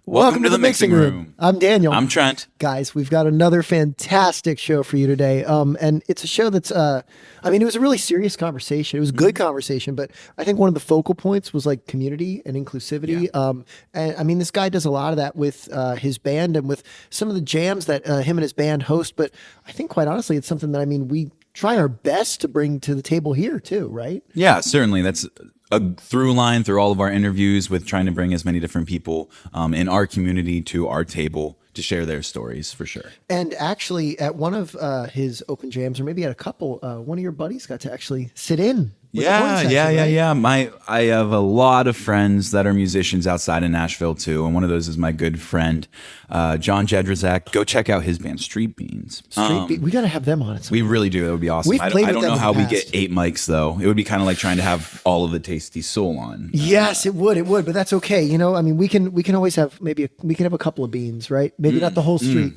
Welcome to the Mixing Room. I'm Daniel. I'm Trent. Guys, we've got another fantastic show for you today. And it's a show that's, it was a really serious conversation. It was a good conversation, but I think one of the focal points was like community and inclusivity. And this guy does a lot of that with his band and with some of the jams that him and his band host. But I think quite honestly, it's something that, we try our best to bring to the table here too, right? Yeah, certainly. That's a through line through all of our interviews with trying to bring as many different people in our community to our table to share their stories, for sure. And actually, at one of his open jams, or maybe at a couple, one of your buddies got to actually sit in. Yeah. I have a lot of friends that are musicians outside of Nashville too, and one of those is my good friend John Jedrzak. Go check out his band Street Beans. We got to have them on it. We really do. That would be awesome. I don't know how we get 8 mics though. It would be kind of like trying to have all of the Tasty Soul on. Yes, it would, but that's okay. We can always have we can have a couple of beans, right? Maybe not the whole street,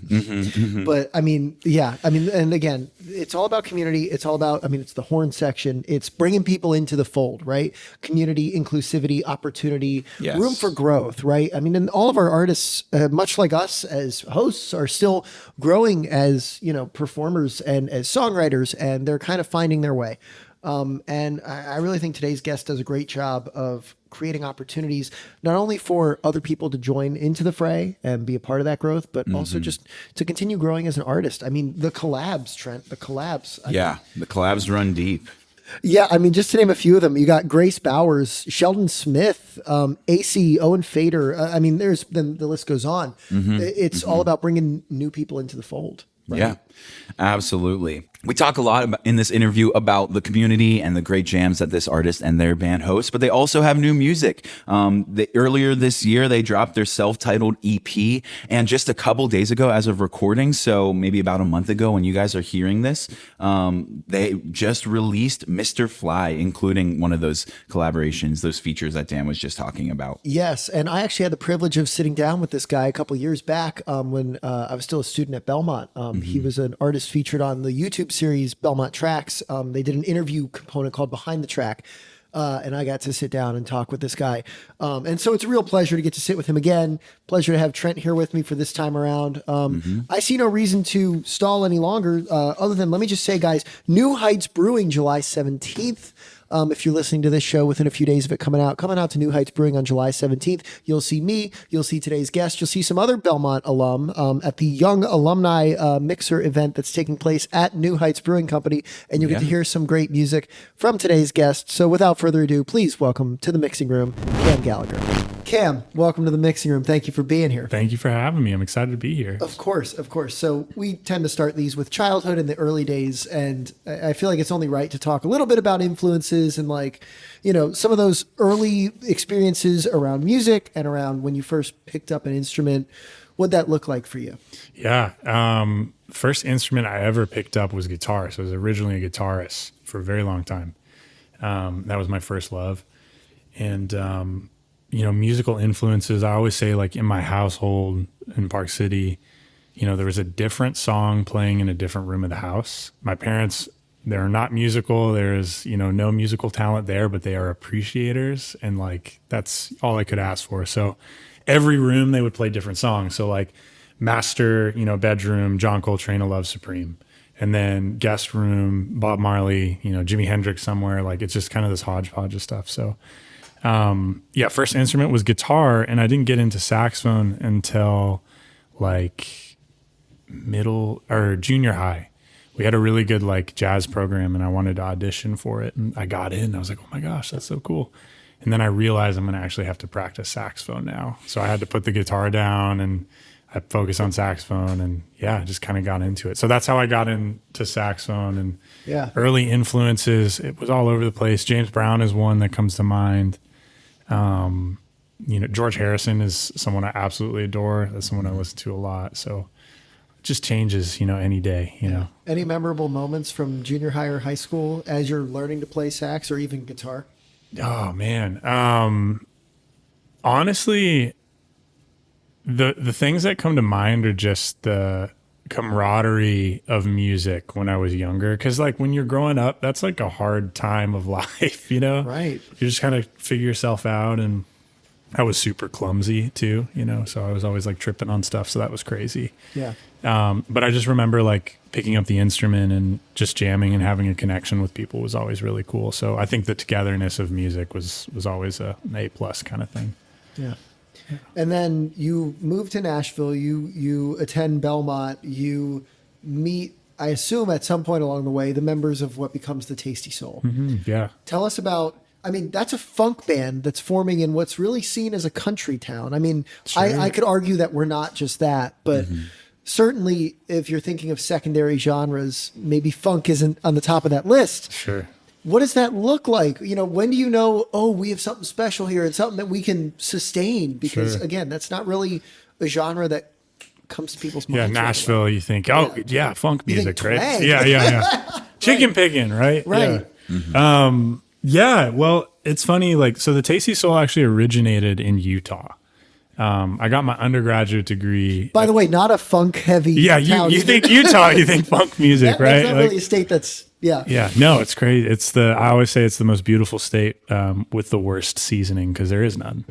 but and again, it's all about community. It's all about, it's the horn section. It's bringing people into the fold, right? Community, inclusivity, opportunity, room for growth, right? And all of our artists, much like us as hosts, are still growing as, performers and as songwriters, and they're kind of finding their way. And I really think today's guest does a great job of creating opportunities, not only for other people to join into the fray and be a part of that growth, but also just to continue growing as an artist. the collabs, Trent, the collabs. The collabs run deep. Yeah, just to name a few of them, you got Grace Bowers, Sheldon Smith, AC, Owen Fader. The list goes on. It's all about bringing new people into the fold. Right? Yeah, absolutely. We talk a lot in this interview about the community and the great jams that this artist and their band host, but they also have new music. Earlier this year, they dropped their self-titled EP, and just a couple days ago as of recording, so maybe about a month ago when you guys are hearing this, they just released Mr. Fly, including one of those collaborations, those features that Dan was just talking about. Yes, and I actually had the privilege of sitting down with this guy a couple years back when I was still a student at Belmont. He was an artist featured on the YouTube series Belmont Tracks. They did an interview component called Behind the Track, and I got to sit down and talk with this guy. And so it's a real pleasure to get to sit with him again. Pleasure to have Trent here with me for this time around. I see no reason to stall any longer, other than let me just say, guys, New Heights Brewing, July 17th. If you're listening to this show within a few days of it coming out to New Heights Brewing on July 17th, you'll see me, you'll see today's guest, you'll see some other Belmont alum at the Young Alumni Mixer event that's taking place at New Heights Brewing Company, and you'll get to hear some great music from today's guest. So without further ado, please welcome to the Mixing Room, Cam Gallagher. Cam, welcome to the Mixing Room. Thank you for being here. Thank you for having me. I'm excited to be here. Of course. So we tend to start these with childhood and the early days, and I feel like it's only right to talk a little bit about influences and some of those early experiences around music and around when you first picked up an instrument. What'd that look like for you? Yeah. First instrument I ever picked up was guitar. So I was originally a guitarist for a very long time. That was my first love. And, musical influences, I always say, like in my household in Park City, there was a different song playing in a different room of the house. My parents, they're not musical. There's, no musical talent there, but they are appreciators. And that's all I could ask for. So every room they would play different songs. So master, bedroom, John Coltrane, A Love Supreme. And then guest room, Bob Marley, Jimi Hendrix somewhere. It's just kind of this hodgepodge of stuff. So, first instrument was guitar, and I didn't get into saxophone until middle or junior high. We had a really good jazz program, and I wanted to audition for it, and I got in. I was like, oh my gosh, that's so cool. And then I realized I'm going to actually have to practice saxophone now. So I had to put the guitar down and I focused on saxophone, and I just kind of got into it. So that's how I got into saxophone. And early influences, it was all over the place. James Brown is one that comes to mind. George Harrison is someone I absolutely adore. That's someone I listen to a lot. So it just changes, any day, Any memorable moments from junior high or high school as you're learning to play sax or even guitar? Oh man. Honestly, the things that come to mind are just the camaraderie of music when I was younger. Cause when you're growing up, that's a hard time of life, Right. You just kind of figure yourself out, and I was super clumsy too, so I was always like tripping on stuff. So that was crazy. Yeah. But I just remember like picking up the instrument and just jamming and having a connection with people was always really cool. So I think the togetherness of music was always an A+ kind of thing. Yeah. And then you move to Nashville, you attend Belmont, you meet, I assume at some point along the way, the members of what becomes the Tasty Soul. Yeah. Tell us about, I mean, that's a funk band that's forming in what's really seen as a country town. I mean, Sure. I could argue that we're not just that, but certainly if you're thinking of secondary genres, maybe funk isn't on the top of that list. Sure. What does that look like? When do you know, oh, we have something special here and something that we can sustain? Because Sure. again, that's not really a genre that comes to people's minds. Yeah, right Nashville, you think, funk You think music, right? twang. Yeah. Chicken picking, right? Right. Yeah. Well, it's funny. Like, so the Tasty Soul actually originated in Utah. I got my undergraduate degree. By the way, not a funk heavy. Yeah, town. you think Utah, you think funk music, right? That's not really a state that's, Yeah, no, it's crazy. I always say it's the most beautiful state with the worst seasoning because there is none,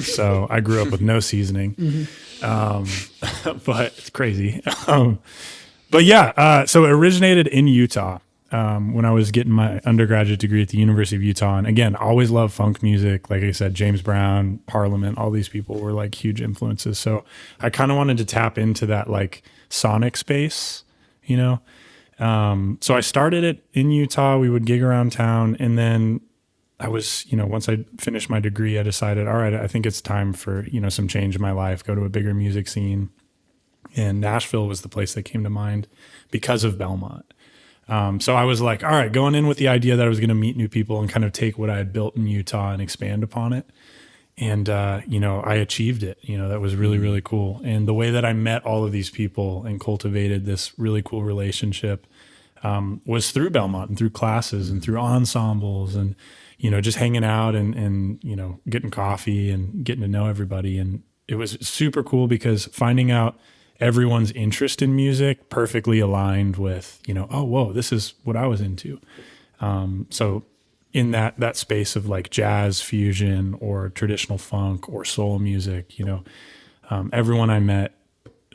So I grew up with no seasoning, but it's crazy. But yeah, so it originated in Utah when I was getting my undergraduate degree at the University of Utah. And again, always loved funk music. Like I said, James Brown, Parliament, all these people were like huge influences. So I kind of wanted to tap into that like sonic space, So I started it in Utah. We would gig around town. And then I was, once I finished my degree, I decided, all right, I think it's time for, some change in my life, go to a bigger music scene. And Nashville was the place that came to mind because of Belmont. So I was like, all right, going in with the idea that I was going to meet new people and kind of take what I had built in Utah and expand upon it. And, I achieved it. That was really, really cool. And the way that I met all of these people and cultivated this really cool relationship was through Belmont and through classes and through ensembles and, just hanging out and getting coffee and getting to know everybody. And it was super cool because finding out everyone's interest in music perfectly aligned with, oh, whoa, this is what I was into. So in that space of like jazz fusion or traditional funk or soul music, everyone I met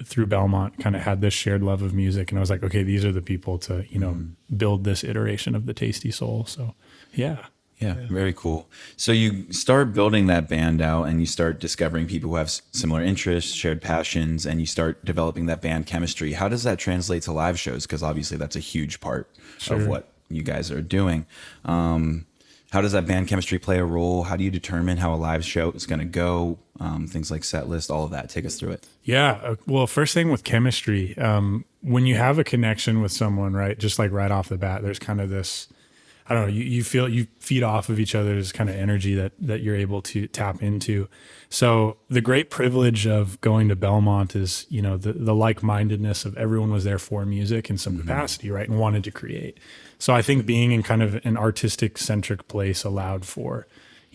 through Belmont kind of had this shared love of music. And I was like, okay, these are the people to, build this iteration of the Tasty Soul. So yeah. Yeah, very cool. So you start building that band out and you start discovering people who have similar interests, shared passions, and you start developing that band chemistry. How does that translate to live shows? Because obviously that's a huge part of what you guys are doing. How does that band chemistry play a role? How do you determine how a live show is going to go? Things like set list, all of that. Take us through it. Yeah. Well, first thing with chemistry, when you have a connection with someone, right, just like right off the bat, there's kind of this, I don't know, you feel you feed off of each other's kind of energy that you're able to tap into. So the great privilege of going to Belmont is, the like-mindedness of everyone was there for music in some capacity, right, and wanted to create. So I think being in kind of an artistic centric place allowed for,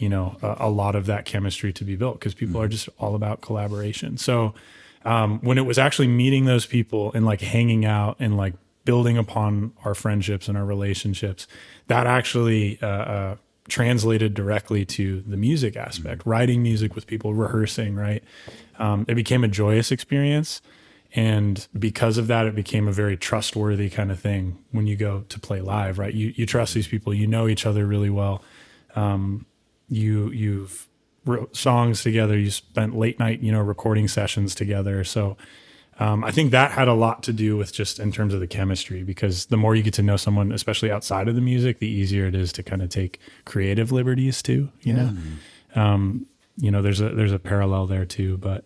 a lot of that chemistry to be built because people are just all about collaboration. So when it was actually meeting those people and like hanging out and like building upon our friendships and our relationships, that actually translated directly to the music aspect, writing music with people, rehearsing, right? It became a joyous experience. And because of that, it became a very trustworthy kind of thing when you go to play live, right? You trust these people, you know each other really well. You've wrote songs together, you spent late night, recording sessions together. So I think that had a lot to do with just in terms of the chemistry, because the more you get to know someone, especially outside of the music, the easier it is to kind of take creative liberties too, there's a parallel there too. But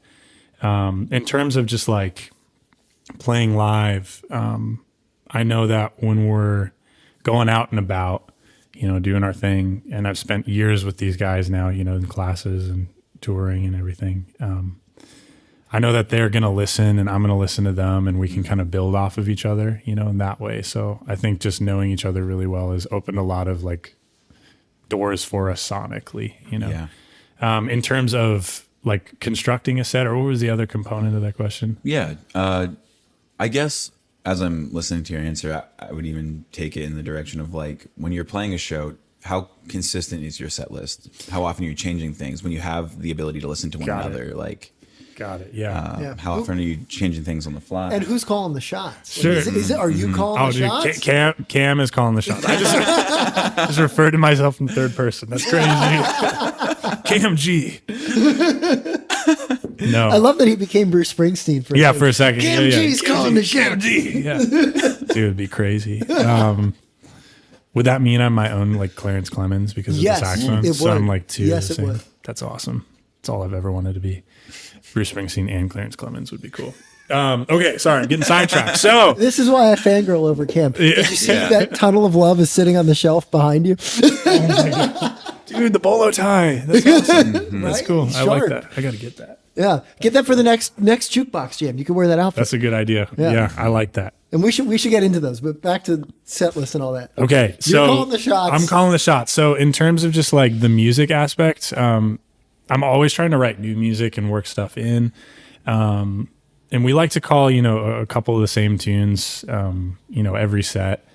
in terms of just like playing live, I know that when we're going out and about, doing our thing, and I've spent years with these guys now, in classes and touring and everything. I know that they're going to listen and I'm going to listen to them, and we can kind of build off of each other, in that way. So I think just knowing each other really well has opened a lot of like doors for us sonically, Yeah. In terms of like constructing a set, or what was the other component of that question? Yeah. I guess as I'm listening to your answer, I would even take it in the direction of like when you're playing a show, how consistent is your set list? How often are you changing things when you have the ability to listen to one Got it. another? Like, Got it. Yeah. Yeah. how often are you changing things on the fly? And who's calling the shots? Sure. Are you calling Oh, the dude, shots? Cam is calling the shots. I just referred to myself in third person. That's crazy. Cam G. No. I love that he became Bruce Springsteen for For a second. Cam G's calling the Cam shots. G. Yeah. Dude, it'd be crazy. Would that mean I'm my own like Clarence Clemens because of Yes, the saxophone? it So would. I'm like two. Yes, the it same. would. That's awesome. That's all I've ever wanted to be. Bruce Springsteen and Clarence Clemens would be cool. Okay, sorry, I'm getting sidetracked. So This is why I fangirl over Cam. Did you see that tunnel of love is sitting on the shelf behind you? dude, the bolo tie. That's awesome. That's Right? cool. I like Sharp. that. I got to get that. Yeah, get that for the next jukebox jam. You can wear that outfit. That's a good idea. Yeah. Yeah, I like that. And we should get into those, but back to set list and all that. Okay, You're so calling the shots. I'm calling the shots. So in terms of just like the music aspect, I'm always trying to write new music and work stuff in. And we like to call, a couple of the same tunes, every set,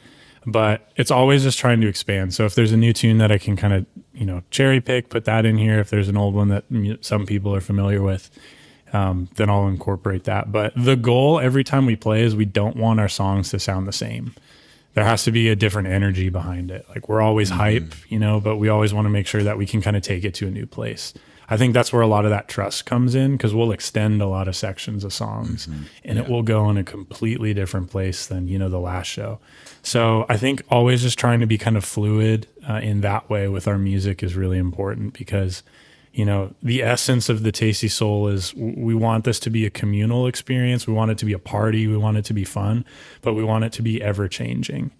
but it's always just trying to expand. So if there's a new tune that I can kind of, cherry pick, put that in here. If there's an old one that some people are familiar with, then I'll incorporate that. But the goal every time we play is we don't want our songs to sound the same. There has to be a different energy behind it. Like we're always hype, but we always want to make sure that we can kind of take it to a new place. I think that's where a lot of that trust comes in because we'll extend a lot of sections of songs and it will go in a completely different place than, the last show. So I think always just trying to be kind of fluid in that way with our music is really important because, the essence of the Tasty Soul is we want this to be a communal experience. We want it to be a party. We want it to be fun, but we want it to be ever changing.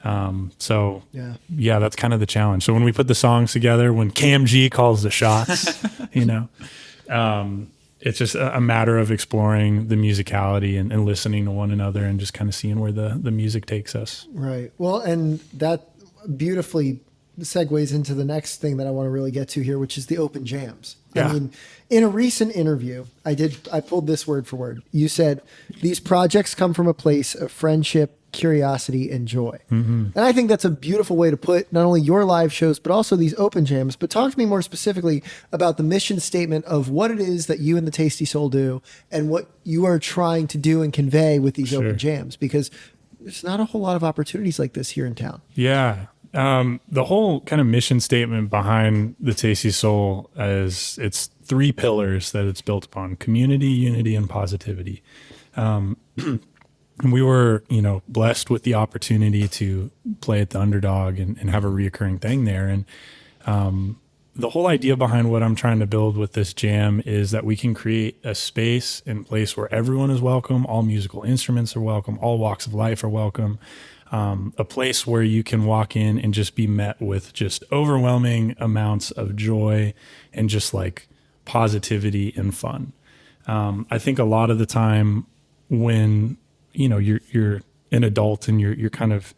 Yeah, that's kind of the challenge. So when we put the songs together, when Cam G calls the shots, it's just a matter of exploring the musicality and listening to one another and just kind of seeing where the music takes us. Right. Well, and that beautifully segues into the next thing that I want to really get to here, which is the open jams. Yeah. I mean, in a recent interview, I pulled this word for word. You said, these projects come from a place of friendship, curiosity, and joy. And I think that's a beautiful way to put not only your live shows, but also these open jams. But talk to me more specifically about the mission statement of what it is that you and the Tasty Soul do and what you are trying to do and convey with these open jams, because there's not a whole lot of opportunities like this here in town. Yeah. The whole kind of mission statement behind the Tasty Soul is it's three pillars that it's built upon: community, unity, and positivity. And we were, blessed with the opportunity to play at the Underdog and have a reoccurring thing there. And the whole idea behind what I'm trying to build with this jam is that we can create a space and place where everyone is welcome, all musical instruments are welcome, all walks of life are welcome. A place where you can walk in and just be met with just overwhelming amounts of joy and just like positivity and fun. I think a lot of the time when you're an adult and you're kind of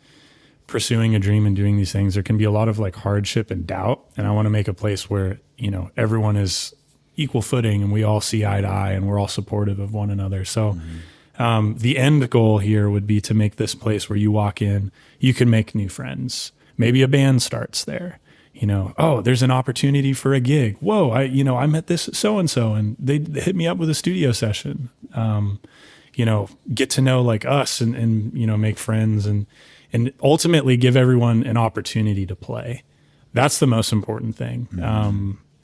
pursuing a dream and doing these things, there can be a lot of like hardship and doubt. And I want to make a place where, everyone is equal footing and we all see eye to eye and we're all supportive of one another. So the end goal here would be to make this place where you walk in, you can make new friends. Maybe a band starts there. Oh, there's an opportunity for a gig. Whoa, I met this so-and-so and they hit me up with a studio session. Get to know like us and make friends and ultimately give everyone an opportunity to play. That's the most important thing.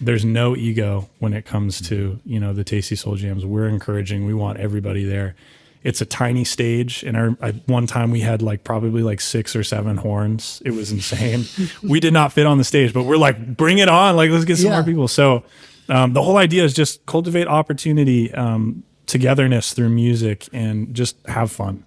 There's no ego when it comes to, the Tasty Soul Jams. We're encouraging, we want everybody there. It's a tiny stage. And one time we had probably 6 or 7 horns. It was insane. We did not fit on the stage, but we're like, bring it on. Let's get some more people. So the whole idea is just cultivate opportunity, togetherness through music and just have fun.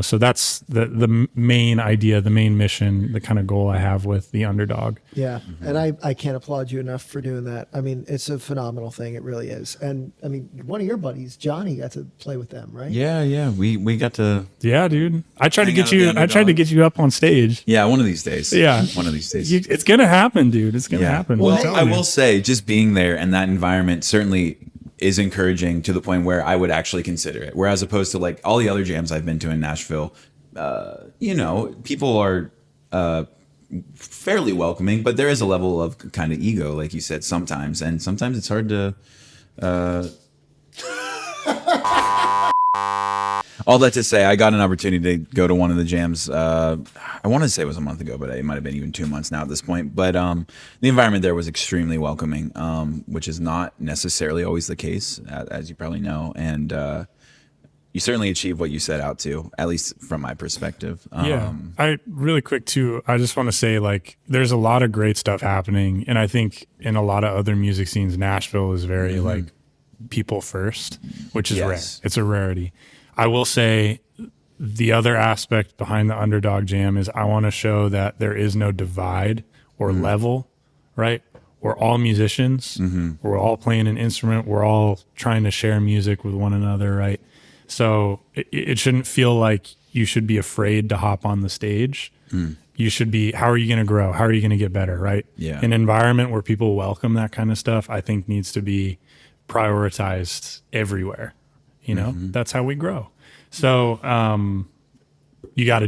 So that's the main idea, the main mission, the kind of goal I have with the Underdog. Yeah. And I can't applaud you enough for doing that. I mean, it's a phenomenal thing. It really is. And I mean, one of your buddies, Johnny, got to play with them, right? Yeah. We got to. Yeah, dude. I tried to hang get out at you. the I tried Underdog. to get you up on stage. Yeah, one of these days. Yeah. One of these days. It's gonna happen, dude. It's gonna happen. Well, I'm telling I you. will say, just being there and that environment certainly is encouraging to the point where I would actually consider it. Whereas opposed to all the other jams I've been to in Nashville, people are fairly welcoming, but there is a level of kind of ego, like you said, sometimes, and sometimes it's hard to. All that to say, I got an opportunity to go to one of the jams. I want to say it was a month ago, but it might have been even 2 months now at this point. But the environment there was extremely welcoming, which is not necessarily always the case, as you probably know. And you certainly achieved what you set out to, at least from my perspective. I really quick too. I just want to say, like, there's a lot of great stuff happening, and I think in a lot of other music scenes, Nashville is very like people first, which is rare. It's a rarity. I will say the other aspect behind the Underdog Jam is I want to show that there is no divide or level, right? We're all musicians. We're all playing an instrument. We're all trying to share music with one another, right? So it shouldn't feel like you should be afraid to hop on the stage. You should be, how are you going to grow? How are you going to get better, right? Yeah. An environment where people welcome that kind of stuff, I think needs to be prioritized everywhere. You know, that's how we grow. So you got to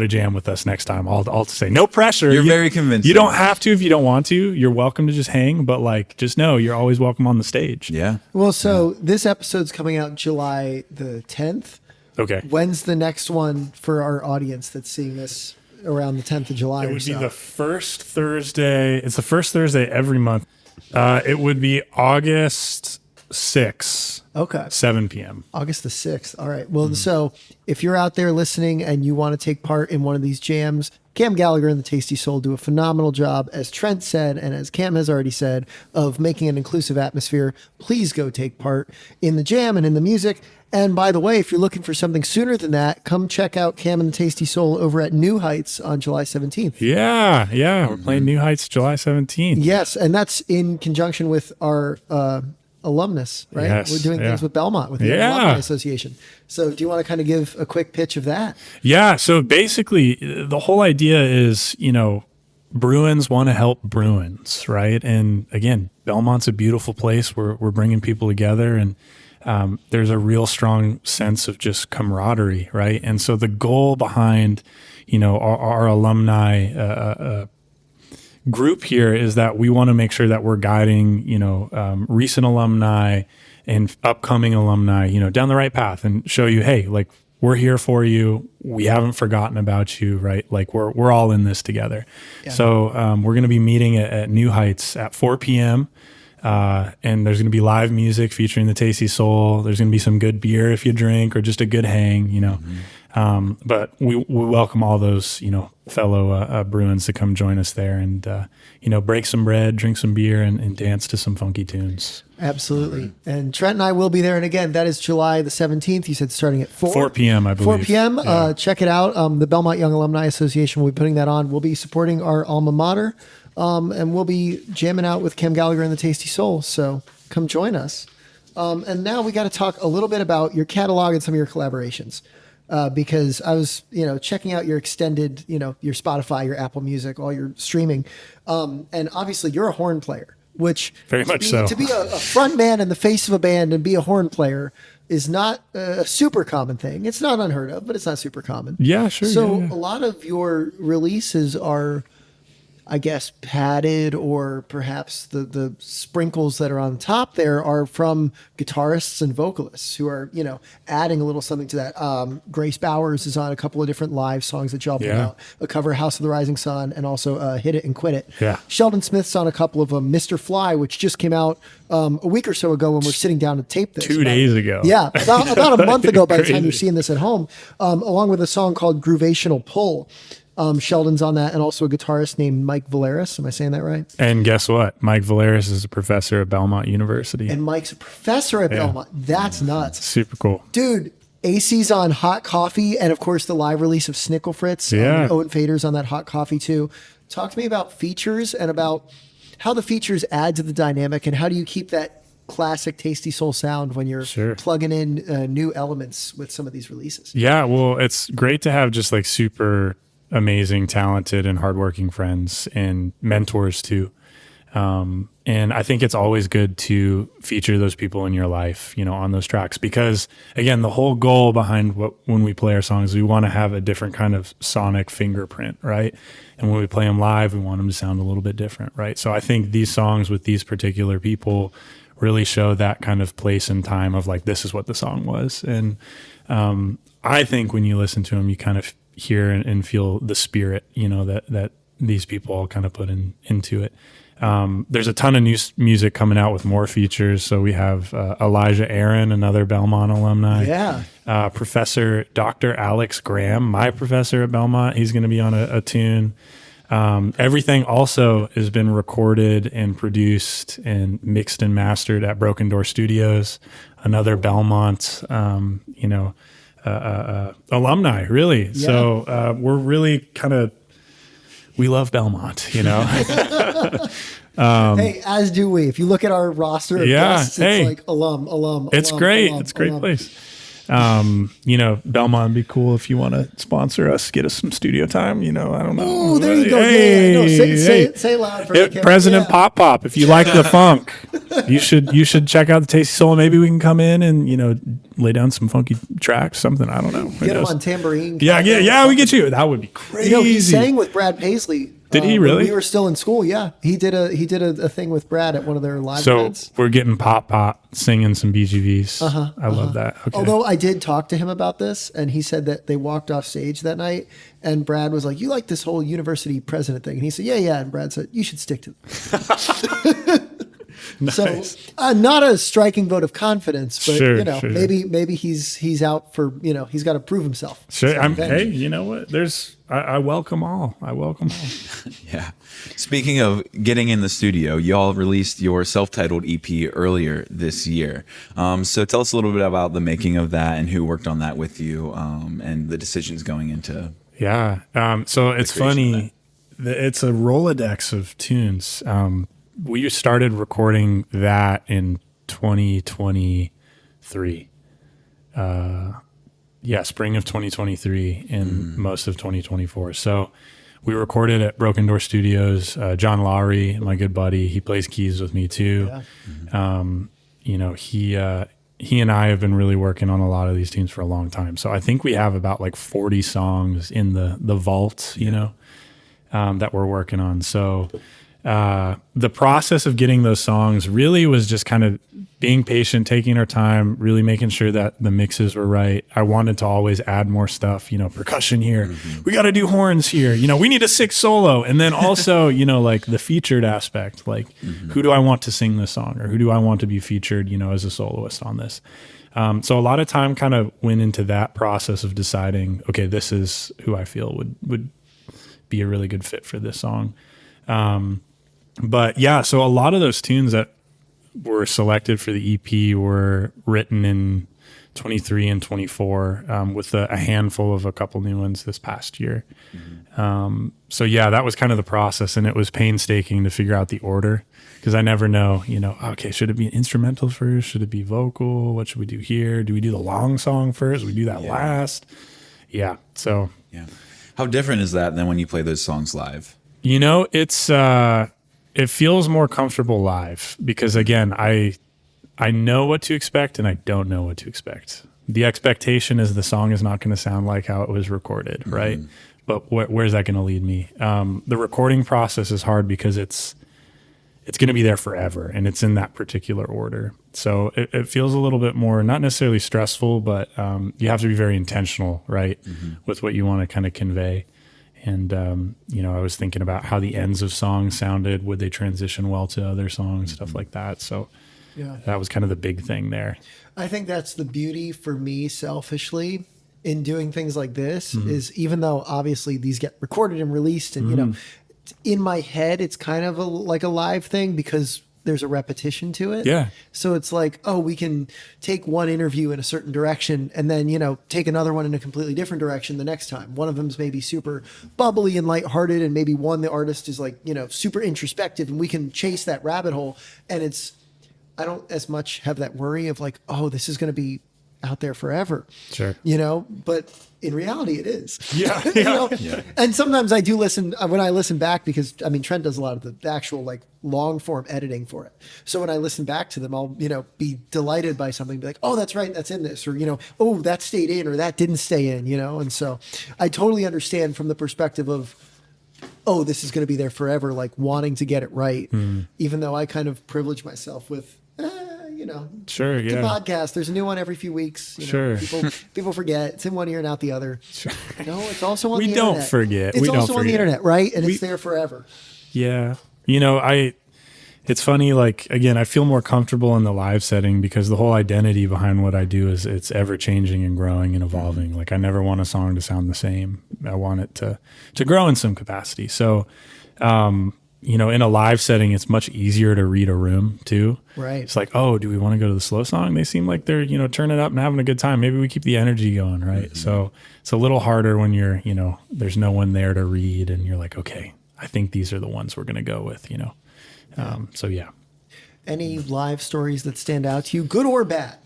jam with us next time. I'll say no pressure. You're very convincing. You don't have to if you don't want to. You're welcome to just hang, but like just know you're always welcome on the stage. Yeah. Well, so this episode's coming out July the 10th. Okay. When's the next one for our audience that's seeing this around the 10th of July? It would be the first Thursday. It's the first Thursday every month. It would be August 6th. Okay. 7 p.m. August the 6th. All right. Well, so if you're out there listening and you want to take part in one of these jams, Cam Gallagher and the Tasty Soul do a phenomenal job, as Trent said, and as Cam has already said, of making an inclusive atmosphere. Please go take part in the jam and in the music. And by the way, if you're looking for something sooner than that, come check out Cam and the Tasty Soul over at New Heights on July 17th. Yeah. We're playing New Heights July 17th. Yes, and that's in conjunction with our alumnus, right? Yes, We're doing things with Belmont, with the Alumni Association. So do you want to kind of give a quick pitch of that? Yeah. So basically, the whole idea is, Bruins want to help Bruins, right? And again, Belmont's a beautiful place. We're bringing people together, and there's a real strong sense of just camaraderie, right? And so the goal behind, our alumni group here is that we want to make sure that we're guiding, recent alumni and upcoming alumni, down the right path and show you, hey, like, we're here for you. We haven't forgotten about you, right? Like we're all in this together. Yeah. So we're going to be meeting at New Heights at 4 p.m. And there's going to be live music featuring the Tasty Soul. There's going to be some good beer if you drink, or just a good hang, But we welcome all those, fellow Bruins to come join us there and, break some bread, drink some beer, and dance to some funky tunes. Absolutely. And Trent and I will be there. And again, that is July the 17th. You said starting at 4 p.m., I believe. 4 p.m. Yeah. Check it out. The Belmont Young Alumni Association will be putting that on. We'll be supporting our alma mater. And we'll be jamming out with Cam Gallagher and the Tasty Soul. So come join us. And now we got to talk a little bit about your catalog and some of your collaborations. Because I was, checking out your extended, your Spotify, your Apple Music, all your streaming. And obviously you're a horn player, which very much so. To be a front man in the face of a band and be a horn player is not a super common thing. It's not unheard of, but it's not super common. Yeah, sure. So yeah. A lot of your releases are, I guess, padded, or perhaps the sprinkles that are on top there are from guitarists and vocalists who are, adding a little something to that. Grace Bowers is on a couple of different live songs that y'all put out, a cover, House of the Rising Sun, and also Hit It and Quit It. Yeah. Sheldon Smith's on a couple of them. Mr. Fly, which just came out a week or so ago when we're sitting down to tape this. 2 days ago. Yeah, about a month ago by the time Crazy. you're seeing this at home, along with a song called Groovational Pull. Sheldon's on that, and also a guitarist named Mike Valeris. Am I saying that right? And guess what? Mike Valeris is a professor at Belmont University. And Mike's a professor at Belmont. That's nuts. Super cool. Dude, AC's on Hot Coffee, and of course the live release of Snickle Fritz. Yeah. Owen Fader's on that Hot Coffee too. Talk to me about features and about how the features add to the dynamic, and how do you keep that classic Tasty Soul sound when you're plugging in new elements with some of these releases. Yeah, well, it's great to have just like super amazing, talented, and hardworking friends and mentors too. And I think it's always good to feature those people in your life, on those tracks, because again, the whole goal behind when we play our songs, we want to have a different kind of sonic fingerprint, right? And when we play them live, we want them to sound a little bit different, right? So I think these songs with these particular people really show that kind of place and time of like, this is what the song was. And I think when you listen to them, you kind of hear and feel the spirit, that these people all kind of put into it. There's a ton of new music coming out with more features. So we have Elijah Aaron, another Belmont alumni. Yeah. Professor Dr. Alex Graham, my professor at Belmont. He's going to be on a tune. Everything also has been recorded and produced and mixed and mastered at Broken Door Studios, another Belmont, alumni, really. Yeah. So we're really kind of, we love Belmont, Hey, as do we. If you look at our roster of guests, it's like alum. It's great. It's a great place. Belmont would be cool if you want to sponsor us, get us some studio time. I don't know. Oh, there you go. Hey, No, say hey. it loud for the camera. President Yeah. Pop. If you like the funk, you should check out the Tasty Soul. Maybe we can come in and lay down some funky tracks, something. I don't know. Get him on tambourine. Yeah. We get you. That would be crazy. He sang with Brad Paisley. Did he really? When we were still in school. Yeah, he did a thing with Brad at one of their live events. We're getting Pop singing some BGVs. I love that. Okay. Although I did talk to him about this, and he said that they walked off stage that night, and Brad was like, "You like this whole university president thing?" And he said, "Yeah." And Brad said, "You should stick to it." Nice. So, not a striking vote of confidence, but Sure. maybe he's out for he's got to prove himself. Sure. So, Hey, you know what? I welcome all. Yeah. Speaking of getting in the studio, y'all released your self-titled EP earlier this year. So tell us a little bit about the making of that and who worked on that with you, and the decisions going into. Yeah. So it's funny. It's a Rolodex of tunes. We started recording that in 2023. Spring of 2023 and most of 2024. So we recorded at Broken Door Studios. John Lowry, my good buddy, he plays keys with me too. Yeah. He and I have been really working on a lot of these tunes for a long time. So I think we have about like 40 songs in the vault, that we're working on. So the process of getting those songs really was just kind of being patient, taking our time, really making sure that the mixes were right. I wanted to always add more stuff, percussion here. We got to do horns here. We need a 6 solo. And then also, like the featured aspect, like who do I want to sing this song, or who do I want to be featured, as a soloist on this? So a lot of time kind of went into that process of deciding, okay, this is who I feel would be a really good fit for this song. But yeah, so a lot of those tunes that were selected for the EP were written in 23 and 24, with a handful of a couple new ones this past year. So yeah, that was kind of the process, and it was painstaking to figure out the order, because I never know, okay, should it be an instrumental first? Should it be vocal? What should we do here? Do we do the long song first? We do that last? Yeah. So Yeah. How different is that than when you play those songs live? It's it feels more comfortable live, because again, I know what to expect and I don't know what to expect. The expectation is the song is not going to sound like how it was recorded, right? But where's that going to lead me? The recording process is hard because it's going to be there forever, and it's in that particular order. So it feels a little bit more, not necessarily stressful, but you have to be very intentional, right, with what you want to kind of convey. And, I was thinking about how the ends of songs sounded. Would they transition well to other songs, stuff like that. So that was kind of the big thing there. I think that's the beauty for me, selfishly, in doing things like this, is even though obviously these get recorded and released, and, in my head, it's kind of like a live thing, because there's a repetition to it. Yeah. So it's like, we can take one interview in a certain direction and then, take another one in a completely different direction the next time. One of them's maybe super bubbly and lighthearted, and maybe the artist is like, super introspective, and we can chase that rabbit hole. And I don't as much have that worry of like, this is going to be out there forever. Sure. But in reality it is. Yeah. You know? And sometimes I do listen when I listen back, because I mean, Trent does a lot of the actual like long form editing for it. So when I listen back to them, I'll, be delighted by something, be like, oh, that's right, that's in this, or, oh, that stayed in or that didn't stay in, and so I totally understand from the perspective of, oh, this is going to be there forever, like wanting to get it right, even though I kind of privilege myself with, Sure, the yeah. podcast. There's a new one every few weeks. Sure. People forget. It's in one ear and out the other. Sure. No, it's also on We the don't internet. forget. It's We don't also on the forget. internet, right? And it's there forever. Yeah. It's funny, like, again, I feel more comfortable in the live setting because the whole identity behind what I do is it's ever changing and growing and evolving. Like, I never want a song to sound the same. I want it to grow in some capacity. So, in a live setting, it's much easier to read a room too. Right. It's like, oh, do we want to go to the slow song? They seem like they're, turning up and having a good time. Maybe we keep the energy going, right? Mm-hmm. So it's a little harder when you're, there's no one there to read and you're like, okay, I think these are the ones we're going to go with, So yeah. Any live stories that stand out to you, good or bad?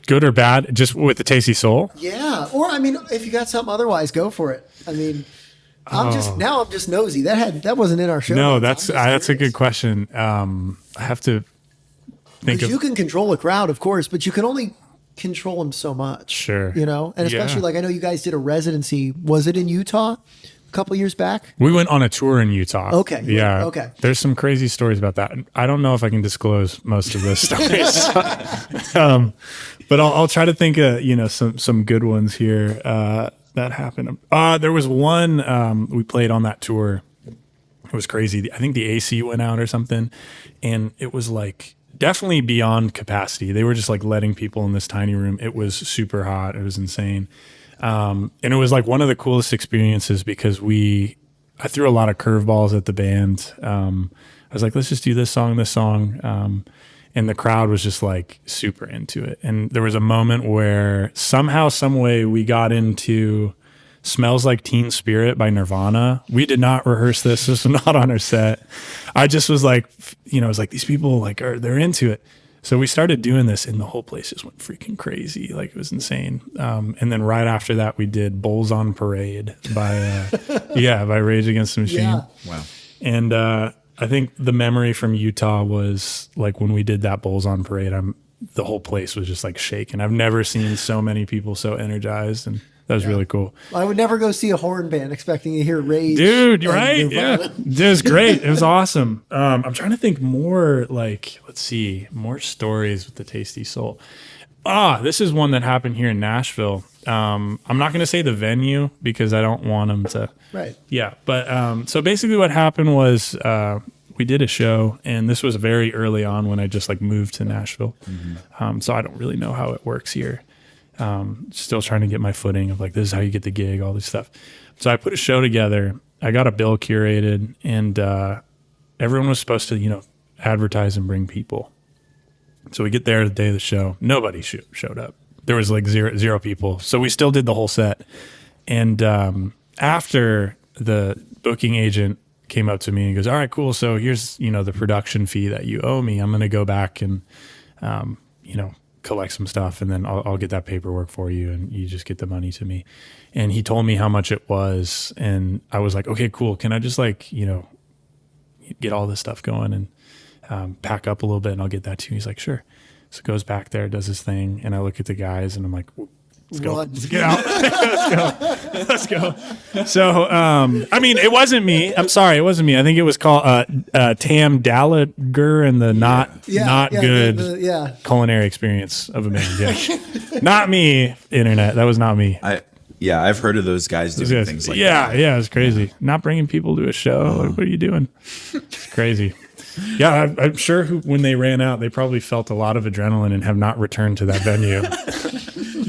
Good or bad, just with the Tasty Soul? Yeah. Or I mean, if you got something otherwise, go for it. I mean, I'm just nosy. That wasn't in our show. No, notes. that's a good question. I have to think of. You can control a crowd, of course, but you can only control them so much. Sure. And especially like I know you guys did a residency. Was it in Utah a couple of years back? We went on a tour in Utah. Okay. Yeah. Okay. There's some crazy stories about that. I don't know if I can disclose most of those stories. But I'll try to think of, some good ones here. That happened. There was one we played on that tour. It was crazy. I think the AC went out or something, and it was like definitely beyond capacity. They were just like letting people in this tiny room. It was super hot. It was insane, and it was like one of the coolest experiences because I threw a lot of curveballs at the band. I was like, let's just do this song. And the crowd was just like super into it. And there was a moment where somehow, some way we got into Smells Like Teen Spirit by Nirvana. We did not rehearse this. This was not on our set. I just was like, I was like, these people they're into it. So we started doing this and the whole place just went freaking crazy. Like it was insane. And then right after that, we did Bulls on Parade by Rage Against the Machine. Yeah. Wow. And, I think the memory from Utah was like when we did that Bulls on Parade, the whole place was just like shaking. I've never seen so many people so energized, and that was really cool. I would never go see a horn band expecting to hear Rage. Dude, you're right. Nirvana. Yeah. It was great. It was awesome. I'm trying to think more more stories with the Tasty Soul. This is one that happened here in Nashville. I'm not going to say the venue because I don't want them to. Right. Yeah. But so basically what happened was we did a show, and this was very early on when I just like moved to Nashville. Mm-hmm. So I don't really know how it works here. Still trying to get my footing of like, this is how you get the gig, all this stuff. So I put a show together. I got a bill curated, and everyone was supposed to, advertise and bring people. So we get there the day of the show. Nobody showed up. There was like zero people. So we still did the whole set. And after the booking agent came up to me and goes, all right, cool. So here's, the production fee that you owe me. I'm going to go back and, collect some stuff, and then I'll get that paperwork for you, and you just get the money to me. And he told me how much it was. And I was like, okay, cool. Can I just get all this stuff going and pack up a little bit, and I'll get that to you? He's like, sure. So goes back there, does his thing. And I look at the guys and I'm like, let's go. Let's get out. Let's go. So, it wasn't me. I'm sorry. It wasn't me. I think it was called Tam Gallagher and the not good culinary experience of a man. Yeah. Not me, internet. That was not me. I've heard of those guys doing things like that. Yeah, it's crazy. Not bringing people to a show. Like, what are you doing? It's crazy. Yeah, I'm sure when they ran out, they probably felt a lot of adrenaline and have not returned to that venue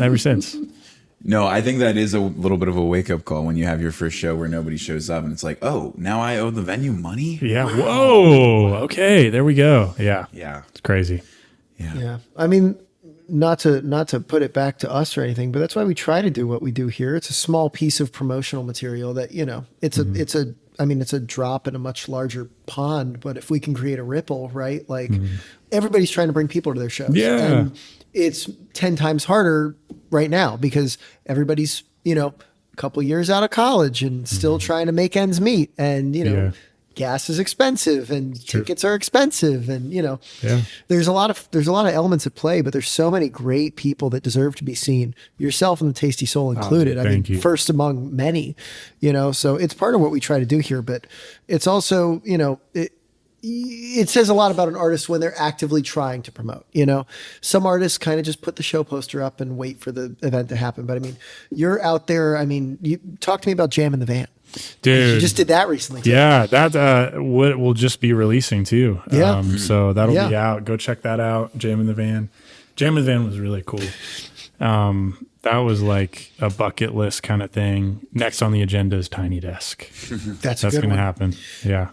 ever since. No, I think that is a little bit of a wake-up call when you have your first show where nobody shows up, and it's like, oh, now I owe the venue money? Yeah. Wow. Whoa. Okay, there we go. Yeah. Yeah. It's crazy. Yeah. I mean, not to put it back to us or anything, but that's why we try to do what we do here. It's a small piece of promotional material that, it's I mean, it's a drop in a much larger pond, but if we can create a ripple, right? Like everybody's trying to bring people to their shows. Yeah. And it's 10 times harder right now because everybody's, a couple years out of college and still trying to make ends meet. And, gas is expensive and tickets are expensive. And, there's a lot of elements at play, but there's so many great people that deserve to be seen, yourself and the Tasty Soul included. Thank you. First among many, so it's part of what we try to do here, but it's also, it says a lot about an artist when they're actively trying to promote, some artists kind of just put the show poster up and wait for the event to happen. But I mean, you're out there. I mean, you talk to me about Jam in the Van. Dude, you just did that recently too. Yeah, that we'll just be releasing too. Yeah. So that'll be out. Go check that out. Jam in the Van. Jam in the Van was really cool. That was like a bucket list kind of thing. Next on the agenda is Tiny Desk. That's going to happen. Yeah.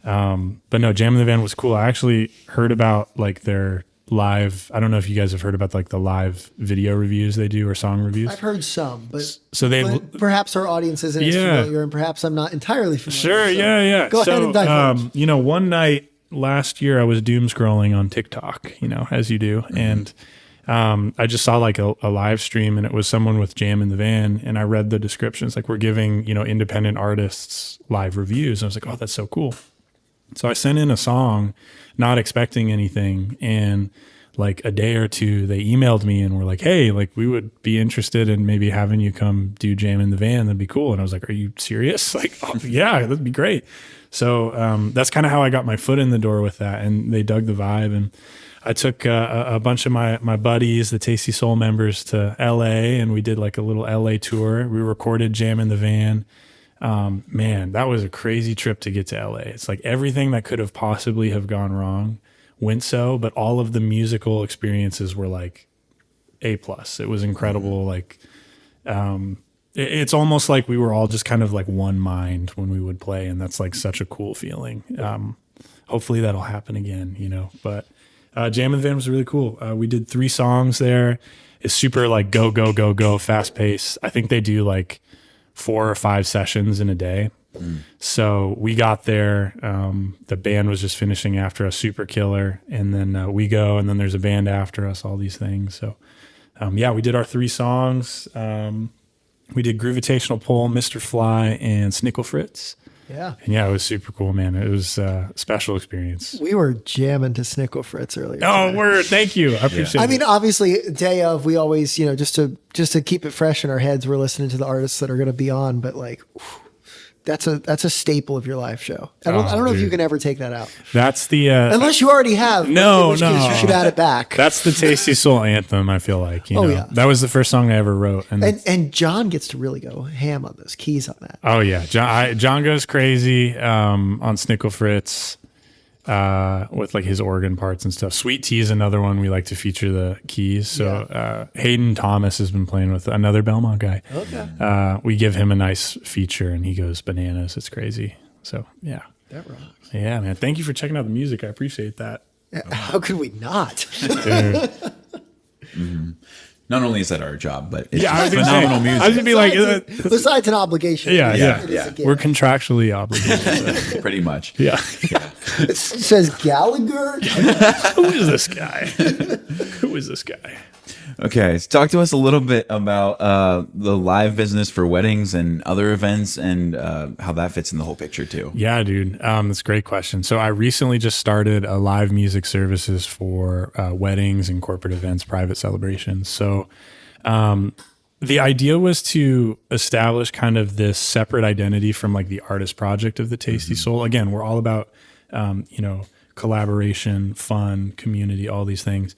But no, Jam in the Van was cool. I actually heard about like their live. I don't know if you guys have heard about like the live video reviews they do or song reviews. I've heard some, but but perhaps our audience isn't as familiar, and perhaps I'm not entirely familiar. Sure, yeah. Go ahead and dive in. One night last year I was doom scrolling on TikTok, as you do, and I just saw like a live stream, and it was someone with Jam in the Van, and I read the descriptions like we're giving independent artists live reviews, and I was like, oh, that's so cool. So I sent in a song, not expecting anything, and like a day or two, they emailed me and were like, hey, like we would be interested in maybe having you come do Jam in the Van. That'd be cool. And I was like, are you serious? Like, oh, yeah, that'd be great. So that's kind of how I got my foot in the door with that. And they dug the vibe. And I took a bunch of my buddies, the Tasty Soul members, to LA, and we did like a little LA tour. We recorded Jam in the Van. Man, that was a crazy trip to get to LA. It's like everything that could have possibly have gone wrong went so, but all of the musical experiences were like A+. It was incredible. Like, it's almost like we were all just kind of like one mind when we would play. And that's like such a cool feeling. Hopefully that'll happen again, but, Jam in the Van was really cool. We did 3 songs there. It's super like go, fast pace. I think they do like 4 or 5 sessions in a day. So we got there, the band was just finishing after us, super killer. And then we go, and then there's a band after us, all these things. So we did our 3 songs. We did Gravitational Pull, Mr. Fly, and Snickle Fritz. Yeah. And it was super cool, man. It was a special experience. We were jamming to Snickle Fritz earlier. Oh, word. Thank you. I appreciate it. I mean, obviously, day of, we always, just to keep it fresh in our heads, we're listening to the artists that are going to be on, but like, that's a staple of your live show. I don't know if you can ever take that out. That's the unless you already have. No. You should add it back. That's the Tasty Soul anthem. I feel like yeah. That was the first song I ever wrote, and John gets to really go ham on those keys on that. Oh yeah, John goes crazy on Snickle Fritz with like his organ parts and stuff. Sweet Tea is another one we like to feature the keys. So Hayden Thomas has been playing with another Belmont guy. Okay. We give him a nice feature and he goes bananas. It's crazy. So yeah. That rocks. Yeah, man. Thank you for checking out the music. I appreciate that. How could we not? Not only is that our job, but it's I was phenomenal music. I was gonna be like, besides an obligation. Yeah. We're gift. contractually obligated. Pretty much. Yeah. It says Gallagher. Who is this guy? Who is this guy? Okay, so talk to us a little bit about the live business for weddings and other events, and how that fits in the whole picture too. Yeah, dude, that's a great question. So I recently just started a live music services for weddings and corporate events, private celebrations. So the idea was to establish kind of this separate identity from like the artist project of the Tasty Soul. Again, we're all about collaboration, fun, community, all these things.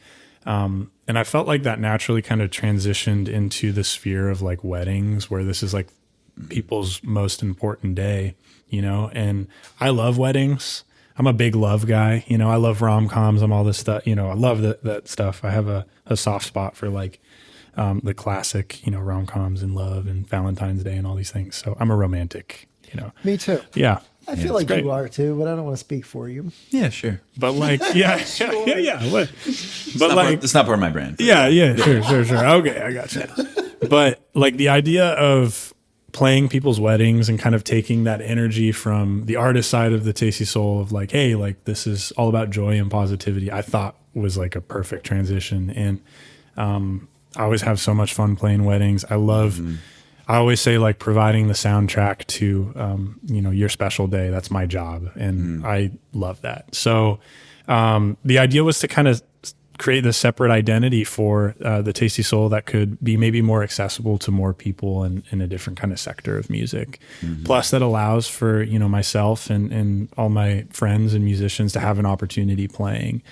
And I felt like that naturally kind of transitioned into the sphere of like weddings, where this is like people's most important day, and I love weddings. I'm a big love guy. I love rom-coms and all this stuff. I love that stuff. I have a soft spot for like the classic, rom-coms and love and Valentine's Day and all these things. So I'm a romantic, Me too. Yeah. I feel like you are too, but I don't want to speak for you. Yeah, sure. But like, yeah. But It's not part of my brand. Yeah, sure. Okay, I got you. But like the idea of playing people's weddings and kind of taking that energy from the artist side of the Tasty Soul of like, hey, like this is all about joy and positivity, I thought was like a perfect transition. And I always have so much fun playing weddings. I love, I always say like providing the soundtrack to, your special day. That's my job. And I love that. So the idea was to kind of create this separate identity for the Tasty Soul that could be maybe more accessible to more people in a different kind of sector of music. Plus that allows for, myself and all my friends and musicians to have an opportunity playing.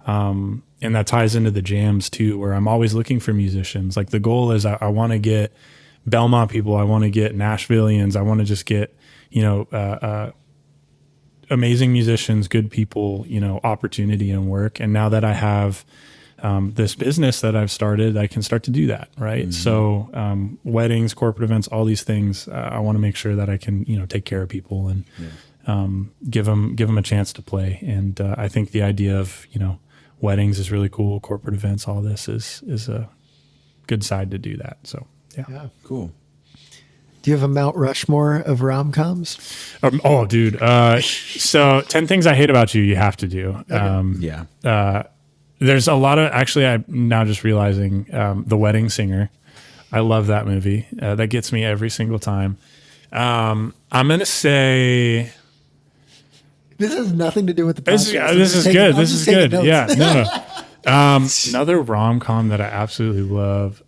And that ties into the jams too, where I'm always looking for musicians. Like the goal is I want to get Belmont people. I want to get Nashvillians. I want to just get, amazing musicians, good people, opportunity and work. And now that I have this business that I've started, I can start to do that. Right. So weddings, corporate events, all these things, I want to make sure that I can, take care of people and give them a chance to play. And I think the idea of, weddings is really cool. Corporate events, all this is a good side to do that. So, yeah. Cool. Do you have a Mount Rushmore of rom-coms? Dude. So 10 Things I Hate About You, you have to do. There's a lot of, actually, I'm now just realizing The Wedding Singer. I love that movie. That gets me every single time. I'm going to say... This has nothing to do with the podcast. This is good. This is good. Notes. Yeah. No. Another rom-com that I absolutely love.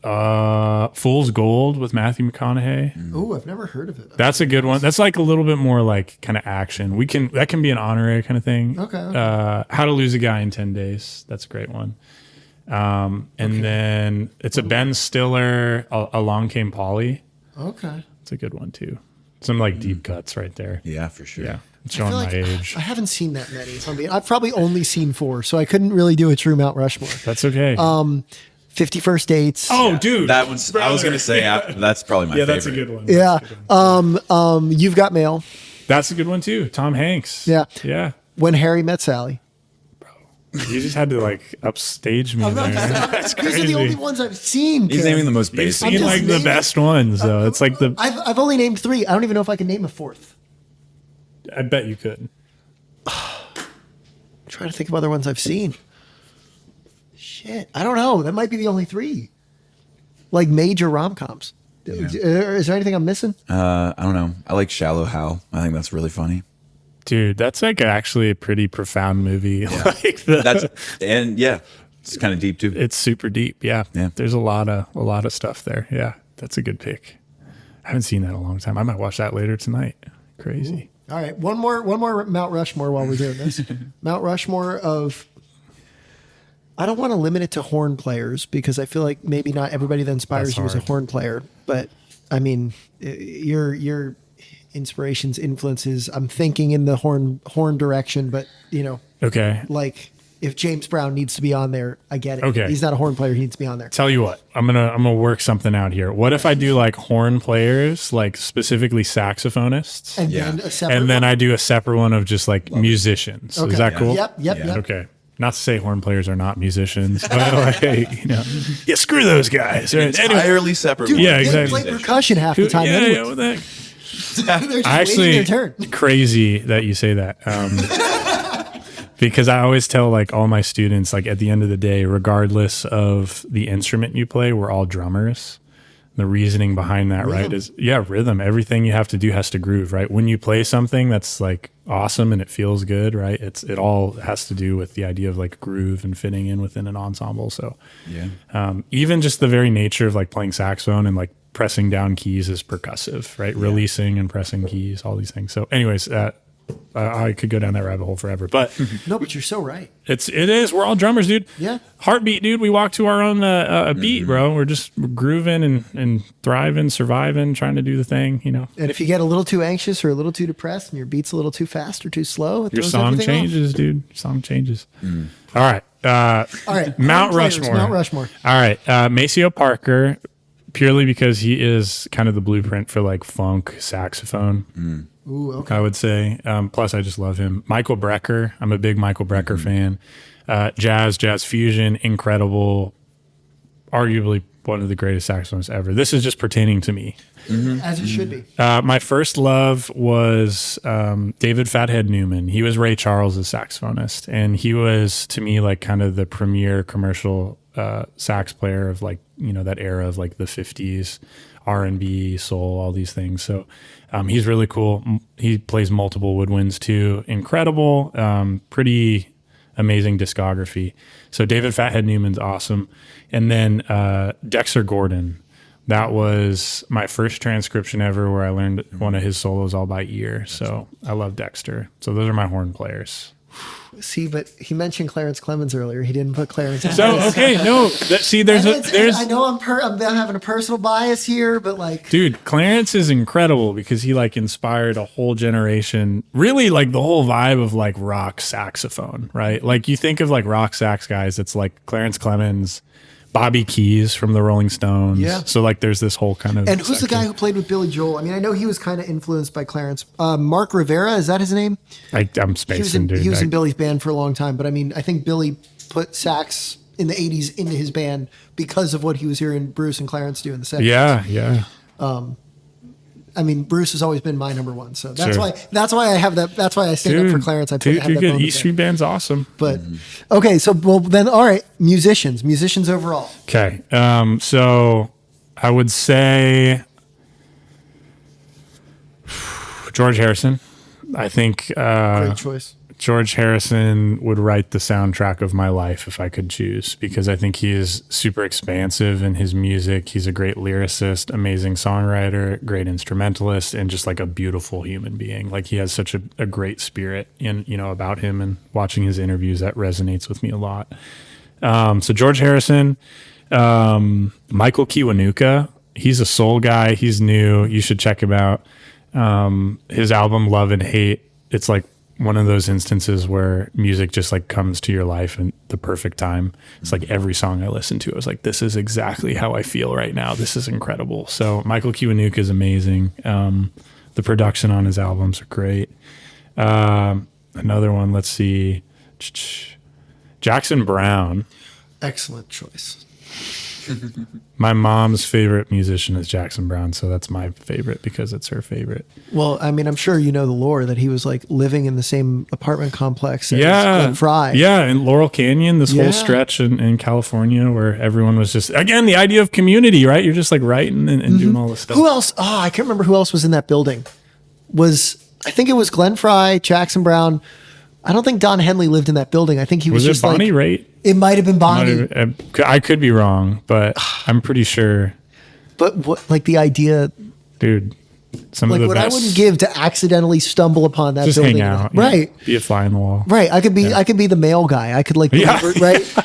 Fool's Gold with Matthew McConaughey. Oh, I've never heard of it. That's a good one. That's like a little bit more like kind of action. That can be an honorary kind of thing. Okay. How to Lose a Guy in 10 Days. That's a great one. Then it's a Ben Stiller, Along Came Polly. Okay. It's a good one too. Some like deep cuts right there. Yeah, for sure. Yeah. It's showing my age. I haven't seen that many. I've probably only seen 4, so I couldn't really do a true Mount Rushmore. That's okay. 50 First Dates. Oh, dude. That one's, I was going to say, that's probably my favorite. That's a good one. Yeah. You've Got Mail. That's a good one too. Tom Hanks. Yeah. Yeah. When Harry Met Sally. You just had to like upstage me there. That's These crazy. are the only ones I've seen. He's naming the most You've basic. seen like the best ones though. It's like I've only named 3. I don't even know if I can name a 4th. I bet you could. I'm trying to think of other ones I've seen. Shit. I don't know. That might be the only 3. Like major rom-coms. Yeah. Is there anything I'm missing? I don't know. I like Shallow Hal. I think that's really funny. Dude, that's like actually a pretty profound movie. Yeah. Like it's kind of deep too. It's super deep. Yeah. Yeah. There's a lot of stuff there. Yeah. That's a good pick. I haven't seen that in a long time. I might watch that later tonight. Crazy. All right. One more Mount Rushmore while we're doing this. Mount Rushmore of... I don't want to limit it to horn players because I feel like maybe not everybody that inspires you is a horn player. But I mean, your inspirations, influences, I'm thinking in the horn direction, but Okay. like if James Brown needs to be on there, I get it. Okay. He's not a horn player. He needs to be on there. Tell you what, I'm gonna work something out here. What if I do like horn players, like specifically saxophonists, And then a separate and then one? I do a separate one of just like musicians. Okay. Is that cool? Yep. Yeah. Okay. Not to say horn players are not musicians, but like, yeah, screw those guys. Right? Anyway, Entirely separate. Dude, one. Yeah, they exactly. play percussion half the time. yeah, anyways. what the heck? They're just I waiting actually their turn. crazy that you say that. Because I always tell like all my students, like at the end of the day, regardless of the instrument you play, we're all drummers. The reasoning behind that, right, is rhythm. Everything you have to do has to groove, right? When you play something that's like awesome and it feels good, right? It all has to do with the idea of like groove and fitting in within an ensemble. So even just the very nature of like playing saxophone and like pressing down keys is percussive, right? Yeah. Releasing and pressing keys, all these things. So anyways, I could go down that rabbit hole forever, but No, but you're so right. it is. We're all drummers, dude. Yeah. Heartbeat, dude. We walk to our own beat, bro. We're just grooving and thriving, surviving, trying to do the thing, And if you get a little too anxious or a little too depressed and your beat's a little too fast or too slow, it Your throws song everything off. changes, dude. Your song changes. All right. All right. Mount horn players, Rushmore. Mount Rushmore. All right. Maceo Parker, purely because he is kind of the blueprint for like funk saxophone. Ooh, okay. I would say. Plus, I just love him. Michael Brecker. I'm a big Michael Brecker fan. Jazz fusion, incredible. Arguably one of the greatest saxophonists ever. This is just pertaining to me. As it should be. My first love was David Fathead Newman. He was Ray Charles's saxophonist, and he was, to me, like kind of the premier commercial sax player of like, you know, that era of like the 50s, R&B, soul, all these things. So he's really cool. He plays multiple woodwinds too. Incredible, pretty amazing discography. So David Fathead Newman's awesome. And then Dexter Gordon. That was my first transcription ever where I learned one of his solos all by ear. So I love Dexter. So those are my horn players. See, but he mentioned Clarence Clemens earlier. He didn't put Clarence. So okay, no. There's. I know I'm having a personal bias here, but like, dude, Clarence is incredible because he like inspired a whole generation. Really, like the whole vibe of like rock saxophone, right? Like you think of like rock sax guys, it's like Clarence Clemens, Bobby Keys from the Rolling Stones. Yeah. So like there's this whole kind of. And who's the guy who played with Billy Joel? I mean, I know he was kind of influenced by Clarence. Mark Rivera, is that his name? I'm spacing, dude. He was in Billy's band for a long time, but I mean, I think Billy put sax in the 80s into his band because of what he was hearing Bruce and Clarence do in the 70s. Yeah. I mean, Bruce has always been my number one, so that's Sure. why I have that. That's why I stand up for Clarence. I have you're that good. bonus East Street there. Band's awesome. But okay, so well then, all right, musicians overall. Okay, so I would say George Harrison. I think Great choice. George Harrison would write the soundtrack of my life if I could choose, because I think he is super expansive in his music. He's a great lyricist, amazing songwriter, great instrumentalist, and just like a beautiful human being. Like he has such a great spirit in, you know, about him, and watching his interviews, that resonates with me a lot. So George Harrison, Michael Kiwanuka, he's a soul guy. He's new. You should check him out. His album Love and Hate, it's like one of those instances where music just like comes to your life in the perfect time. It's like every song I listen to, I was like, this is exactly how I feel right now. This is incredible. So Michael Kiwanuka is amazing. The production on his albums are great. Another one, let's see. Jackson Browne. Excellent choice. My mom's favorite musician is Jackson Browne, so that's my favorite because it's her favorite. Well, I mean, I'm sure you know the lore that he was like living in the same apartment complex as Yeah, Glenn Frey. yeah, in Laurel Canyon, this Yeah. whole stretch in California where everyone was just, again, the idea of community, right? You're just like writing and doing all this stuff. Who else? Oh, I can't remember who else was in that building. I think it was Glenn Frey, Jackson Browne. I don't think Don Henley lived in that building. I think he was Was it just Bonnie like, Raitt? It might have been Bonnie. I could be wrong, but I'm pretty sure, But what, like the idea, dude, some like of the what best. I wouldn't give to accidentally stumble upon that Just building. hang out. Yeah. Right. Be a fly on the wall. Right. I could be the mail guy. I could like, Yeah. right.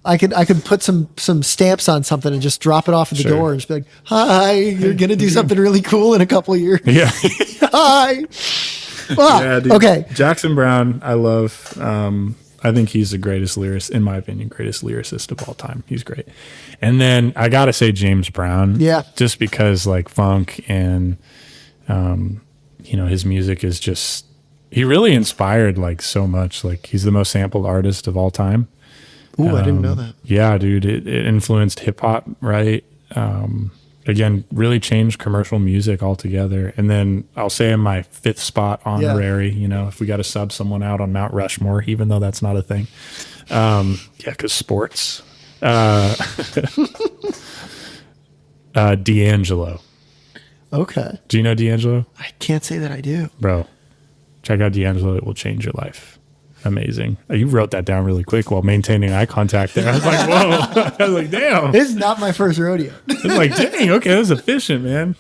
I could put some stamps on something and just drop it off at the Sure. door and just be like, hi, you're going to do something really cool in a couple of years. Yeah. Hi. Ah, Yeah, dude. okay. Jackson Browne, I love. I think he's the greatest lyricist, in my opinion, greatest lyricist of all time. He's great. And then I got to say James Brown. Yeah. Just because like funk and, his music is just, he really inspired like so much. Like he's the most sampled artist of all time. Ooh, I didn't know that. Yeah, dude. It influenced hip hop, right? Again, really changed commercial music altogether. And then I'll say in my fifth spot honorary, if we got to sub someone out on Mount Rushmore, even though that's not a thing. Because sports. D'Angelo. Okay. Do you know D'Angelo? I can't say that I do. Bro, check out D'Angelo. It will change your life. Amazing. You wrote that down really quick while maintaining eye contact there. I was like, whoa. I was like, damn. This is not my first rodeo. I was like, dang, okay, that was efficient, man.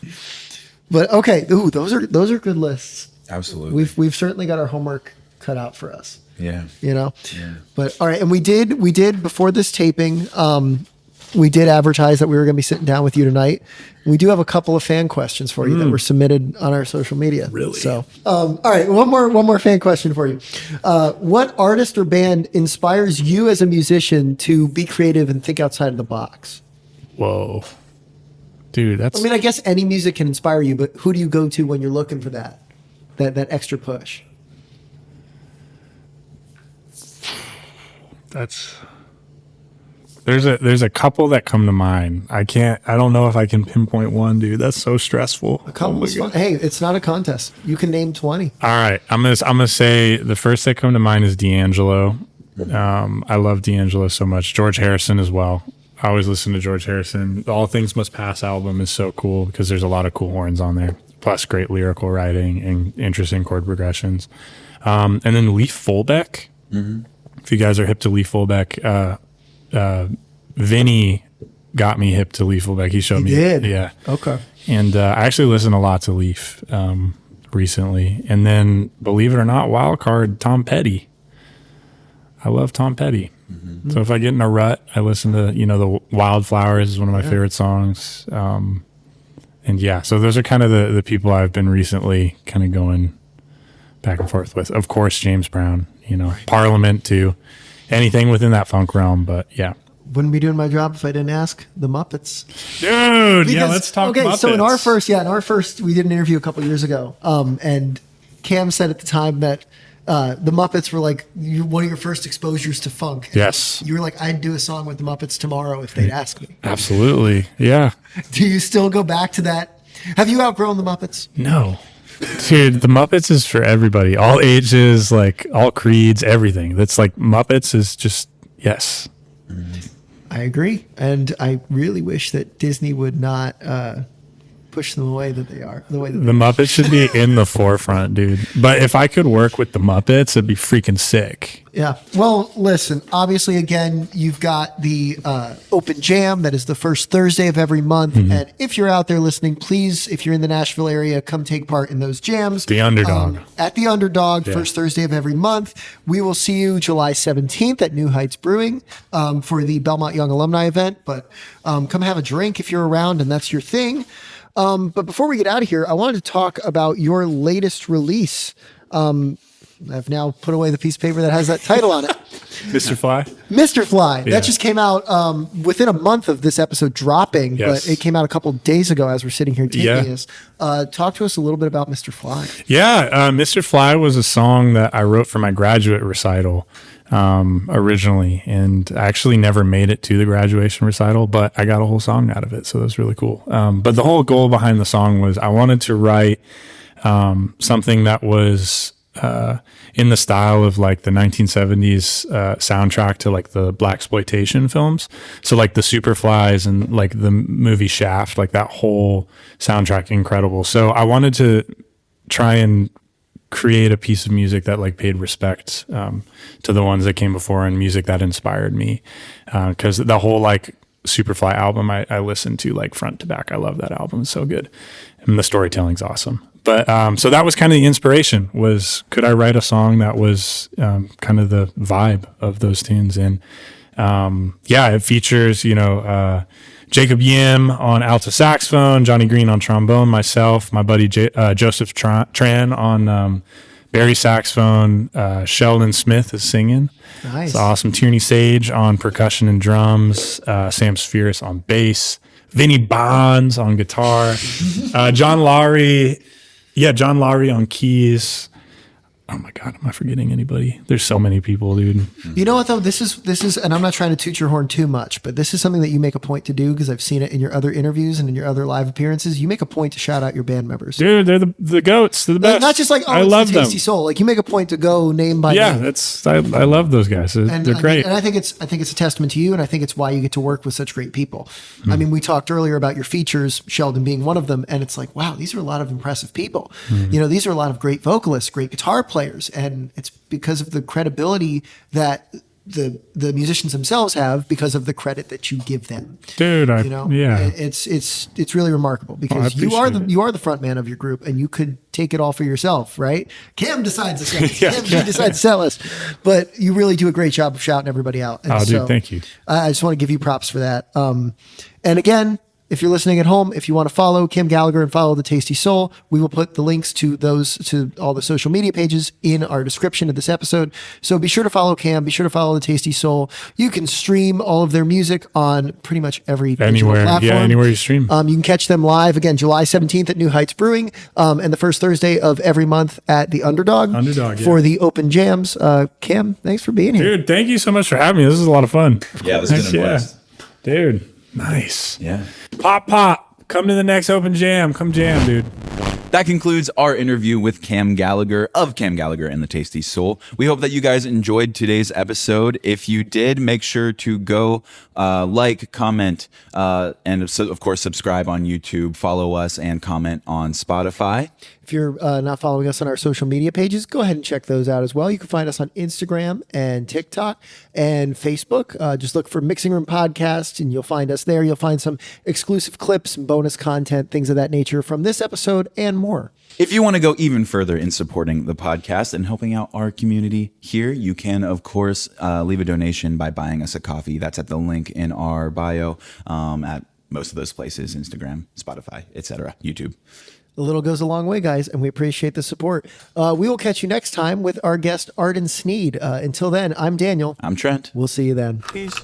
But okay, ooh, those are good lists. Absolutely. We've certainly got our homework cut out for us. Yeah. Yeah. But all right, and we did before this taping, we did advertise that we were going to be sitting down with you tonight. We do have a couple of fan questions for you that were submitted on our social media. Really? So, all right, one more fan question for you. What artist or band inspires you as a musician to be creative and think outside of the box? Whoa. Dude, that's... I mean, I guess any music can inspire you, but who do you go to when you're looking for that extra push? There's a couple that come to mind. I don't know if I can pinpoint one, dude. That's so stressful. A couple is fun. Hey, it's not a contest. You can name 20. All right. I'm gonna say the first that come to mind is D'Angelo. I love D'Angelo so much. George Harrison as well. I always listen to George Harrison. The All Things Must Pass album is so cool because there's a lot of cool horns on there. Plus great lyrical writing and interesting chord progressions. And then Leif Fulbeck. Mm-hmm. If you guys are hip to Leif Fulbeck, Vinny got me hip to Leif Fulbeck. He showed me. Did? Yeah. Okay. And I actually listened a lot to Leif recently. And then, believe it or not, wild card, Tom Petty. I love Tom Petty. Mm-hmm. So if I get in a rut, I listen to, the Wildflowers is one of my favorite songs. And yeah, so those are kind of the people I've been recently kind of going back and forth with. Of course, James Brown, Parliament too. Anything within that funk realm, but yeah. Wouldn't be doing my job if I didn't ask the Muppets. Dude, yeah, let's talk Muppets. So in our first, we did an interview a couple years ago. And Cam said at the time that the Muppets were like one of your first exposures to funk. Yes. You were like, I'd do a song with the Muppets tomorrow if they'd ask me. Absolutely. Yeah. Do you still go back to that? Have you outgrown the Muppets? No. Dude, the Muppets is for everybody. All ages, like all creeds, everything. That's like Muppets is just, yes. I agree. And I really wish that Disney would not push them away that they are. The Muppets should be in the forefront, dude. But if I could work with the Muppets, it'd be freaking sick. Yeah. Well, listen, obviously, again, you've got the Open Jam that is the first Thursday of every month. Mm-hmm. And if you're out there listening, please, if you're in the Nashville area, come take part in those jams. The Underdog. At the Underdog, first Thursday of every month. We will see you July 17th at New Heights Brewing for the Belmont Young Alumni event. But come have a drink if you're around and that's your thing. But before we get out of here, I wanted to talk about your latest release. I've now put away the piece of paper that has that title on it. Mr. Fly? Mr. Fly. Yeah. That just came out within a month of this episode dropping, but it came out a couple of days ago as we're sitting here taping this. Talk to us a little bit about Mr. Fly. Yeah, Mr. Fly was a song that I wrote for my graduate recital originally, and I actually never made it to the graduation recital, but I got a whole song out of it, so that was really cool. But the whole goal behind the song was I wanted to write something that was in the style of like the 1970s soundtrack to like the blaxploitation films. So like the Superflies and like the movie Shaft, like that whole soundtrack, incredible. So I wanted to try and create a piece of music that like paid respect to the ones that came before and music that inspired me. Because the whole like Superfly album I listened to like front to back. I love that album. It's so good. And the storytelling's awesome. But so that was kind of the inspiration was, could I write a song that was kind of the vibe of those tunes? And it features, Jacob Yim on alto saxophone, Johnny Green on trombone, myself, my buddy Joseph Tran on Barry saxophone, Sheldon Smith is singing. Nice. It's awesome. Tierney Sage on percussion and drums, Sam Spheris on bass, Vinny Bonds on guitar, John Lowry on keys. Oh my God, am I forgetting anybody? There's so many people, dude. You know what though? This is, and I'm not trying to toot your horn too much, but this is something that you make a point to do because I've seen it in your other interviews and in your other live appearances. You make a point to shout out your band members. Dude, they're the goats. They're the best. Not just like, I love them. Tasty Soul. Like you make a point to go name by name. I love those guys. They're great. And I think it's a testament to you, and I think it's why you get to work with such great people. I mean, we talked earlier about your features, Sheldon being one of them, and it's like, wow, these are a lot of impressive people. These are a lot of great vocalists, great guitar players, and it's because of the credibility that the musicians themselves have because of the credit that you give them. Dude, it's really remarkable because you are the front man of your group and you could take it all for yourself, right? Cam decides to sell us. Cam decides to sell us. But you really do a great job of shouting everybody out. And dude, thank you. I just want to give you props for that. And again, if you're listening at home, if you want to follow Kim Gallagher and follow The Tasty Soul, we will put the links to all the social media pages in our description of this episode. So be sure to follow Cam, be sure to follow The Tasty Soul. You can stream all of their music on pretty much every digital platform. Yeah, anywhere you stream. You can catch them live again, July 17th at New Heights Brewing, and the first Thursday of every month at the Underdog. For the open jams. Cam, thanks for being here. Dude, thank you so much for having me. This is a lot of fun. Yeah, this has been a blast. Dude, nice. Yeah. Pop. Come to the next open jam. Come jam, dude. That concludes our interview with Cam Gallagher of Cam Gallagher and the Tasty Soul. We hope that you guys enjoyed today's episode. If you did, make sure to go like, comment, and of course, subscribe on YouTube, follow us, and comment on Spotify. If you're not following us on our social media pages, go ahead and check those out as well. You can find us on Instagram and TikTok and Facebook. Just look for Mixing Room Podcast and you'll find us there. You'll find some exclusive clips and bonus content, things of that nature from this episode and more. If you want to go even further in supporting the podcast and helping out our community here, you can, of course, leave a donation by buying us a coffee. That's at the link in our bio at most of those places, Instagram, Spotify, etc., YouTube. A little goes a long way, guys, and we appreciate the support. We will catch you next time with our guest, Arden Sneed. Until then, I'm Daniel. I'm Trent. We'll see you then. Peace.